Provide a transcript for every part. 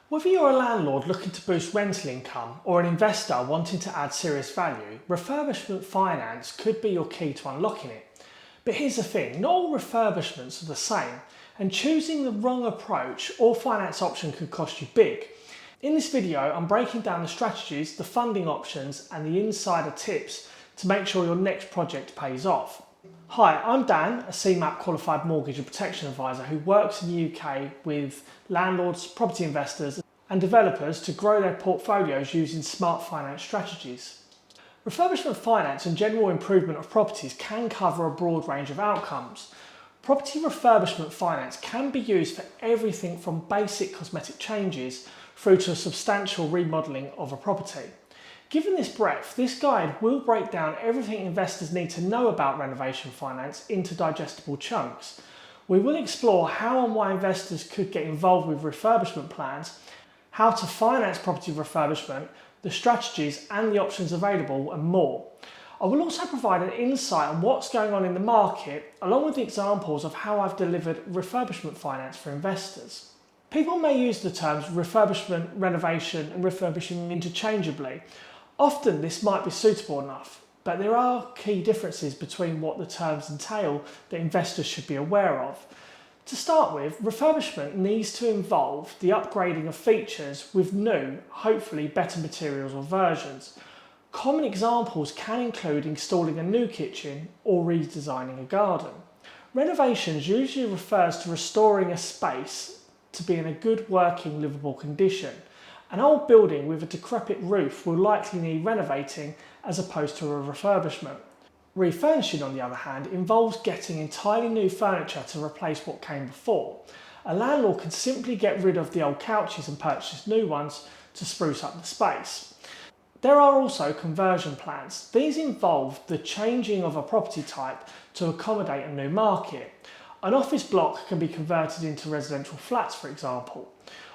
Whether you're a landlord looking to boost rental income or an investor wanting to add serious value, refurbishment finance could be your key to unlocking it. But here's the thing, not all refurbishments are the same, and choosing the wrong approach or finance option could cost you big. In this video, I'm breaking down the strategies, the funding options and the insider tips to make sure your next project pays off. Hi, I'm Dan, a CMAP qualified mortgage and protection advisor who works in the UK with landlords, property investors and developers to grow their portfolios using smart finance strategies. Refurbishment finance and general improvement of properties can cover a broad range of outcomes. Property refurbishment finance can be used for everything from basic cosmetic changes through to a substantial remodelling of a property. Given this breadth, this guide will break down everything investors need to know about renovation finance into digestible chunks. We will explore how and why investors could get involved with refurbishment plans, how to finance property refurbishment, the strategies and the options available, and more. I will also provide an insight on what's going on in the market, along with examples of how I've delivered refurbishment finance for investors. People may use the terms refurbishment, renovation and refurbishing interchangeably. Often this might be suitable enough, but there are key differences between what the terms entail that investors should be aware of. To start with, refurbishment needs to involve the upgrading of features with new, hopefully better materials or versions. Common examples can include installing a new kitchen or redesigning a garden. Renovations usually refers to restoring a space to be in a good working livable condition. An old building with a decrepit roof will likely need renovating as opposed to a refurbishment. Refurnishing, on the other hand, involves getting entirely new furniture to replace what came before. A landlord can simply get rid of the old couches and purchase new ones to spruce up the space. There are also conversion plans. These involve the changing of a property type to accommodate a new market. An office block can be converted into residential flats, for example.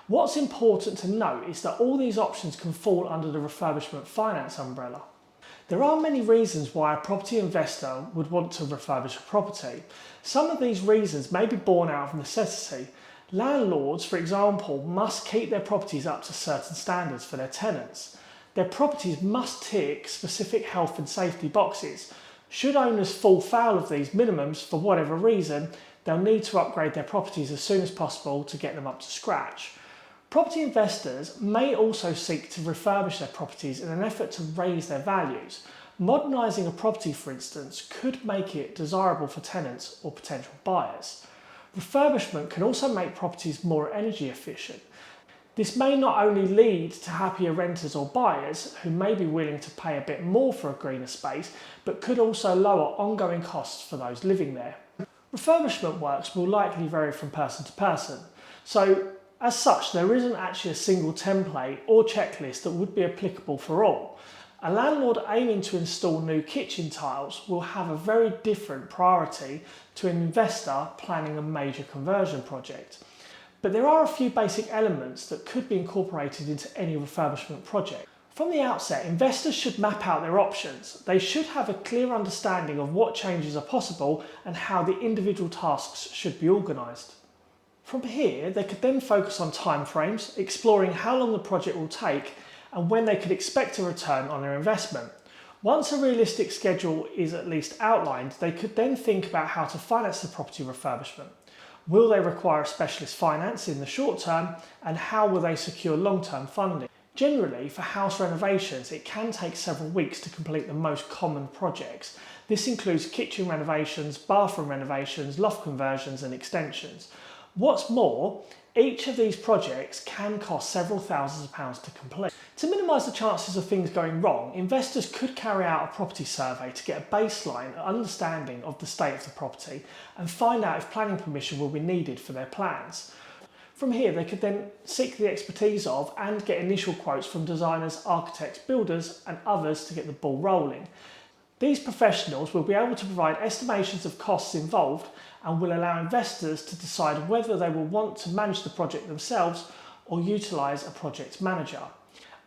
What's important to note is that all these options can fall under the refurbishment finance umbrella. There are many reasons why a property investor would want to refurbish a property. Some of these reasons may be born out of necessity. Landlords, for example, must keep their properties up to certain standards for their tenants. Their properties must tick specific health and safety boxes. Should owners fall foul of these minimums for whatever reason, they'll need to upgrade their properties as soon as possible to get them up to scratch. Property investors may also seek to refurbish their properties in an effort to raise their values. Modernising a property, for instance, could make it desirable for tenants or potential buyers. Refurbishment can also make properties more energy efficient. This may not only lead to happier renters or buyers who may be willing to pay a bit more for a greener space, but could also lower ongoing costs for those living there. Refurbishment works will likely vary from person to person. So, as such, there isn't actually a single template or checklist that would be applicable for all. A landlord aiming to install new kitchen tiles will have a very different priority to an investor planning a major conversion project. But there are a few basic elements that could be incorporated into any refurbishment project. From the outset, investors should map out their options. They should have a clear understanding of what changes are possible and how the individual tasks should be organised. From here, they could then focus on timeframes, exploring how long the project will take and when they could expect a return on their investment. Once a realistic schedule is at least outlined, they could then think about how to finance the property refurbishment. Will they require a specialist finance in the short term, and how will they secure long-term funding? Generally, for house renovations, it can take several weeks to complete the most common projects. This includes kitchen renovations, bathroom renovations, loft conversions and extensions. What's more, each of these projects can cost several thousands of pounds to complete. To minimise the chances of things going wrong, investors could carry out a property survey to get a baseline understanding of the state of the property and find out if planning permission will be needed for their plans. From here, they could then seek the expertise of and get initial quotes from designers, architects, builders and others to get the ball rolling. These professionals will be able to provide estimations of costs involved and will allow investors to decide whether they will want to manage the project themselves or utilise a project manager.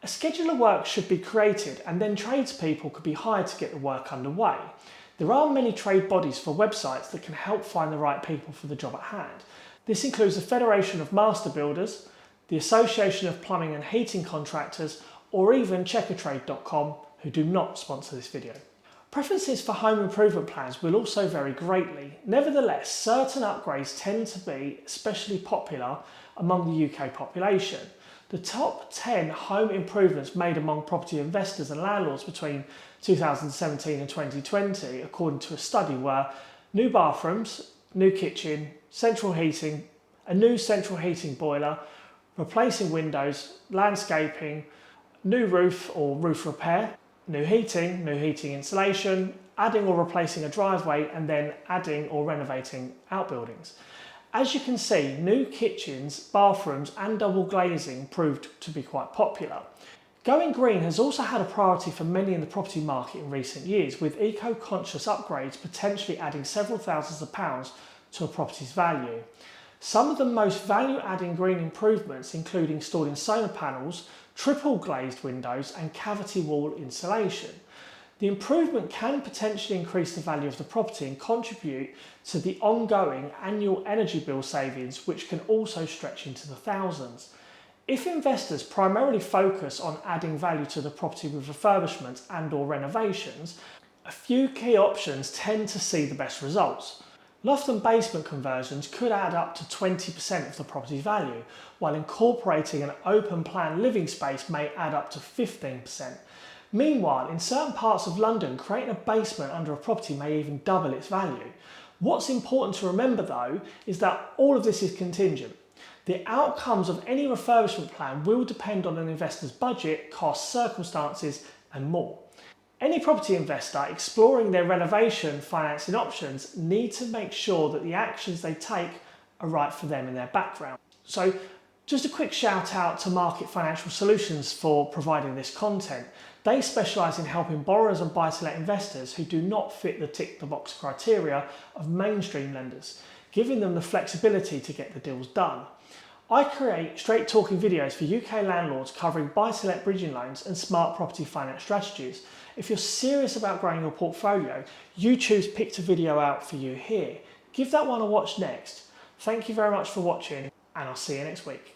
A schedule of work should be created and then tradespeople could be hired to get the work underway. There are many trade bodies for websites that can help find the right people for the job at hand. This includes the Federation of Master Builders, the Association of Plumbing and Heating Contractors, or even checkertrade.com, who do not sponsor this video. Preferences for home improvement plans will also vary greatly. Nevertheless, certain upgrades tend to be especially popular among the UK population. The top 10 home improvements made among property investors and landlords between 2017 and 2020, according to a study, were new bathrooms, new kitchen, central heating, a new central heating boiler, replacing windows, landscaping, new roof or roof repair, new heating insulation, adding or replacing a driveway, and then adding or renovating outbuildings. As you can see, new kitchens, bathrooms and double glazing proved to be quite popular. Going green has also had a priority for many in the property market in recent years, with eco-conscious upgrades potentially adding several thousands of pounds to a property's value. Some of the most value-adding green improvements include installing solar panels, triple glazed windows and cavity wall insulation. The improvement can potentially increase the value of the property and contribute to the ongoing annual energy bill savings, which can also stretch into the thousands. If investors primarily focus on adding value to the property with refurbishments and/or renovations, a few key options tend to see the best results. Loft and basement conversions could add up to 20% of the property's value, while incorporating an open plan living space may add up to 15%. Meanwhile, in certain parts of London, creating a basement under a property may even double its value. What's important to remember though is that all of this is contingent. The outcomes of any refurbishment plan will depend on an investor's budget, costs, circumstances and more. Any property investor exploring their renovation financing options need to make sure that the actions they take are right for them and their background. So just a quick shout out to Market Financial Solutions for providing this content. They specialise in helping borrowers and buy-to-let investors who do not fit the tick-the-box criteria of mainstream lenders, giving them the flexibility to get the deals done. I create straight talking videos for UK landlords covering buy-to-let bridging loans and smart property finance strategies. If you're serious about growing your portfolio, YouTube's picked a video out for you here. Give that one a watch next. Thank you very much for watching and I'll see you next week.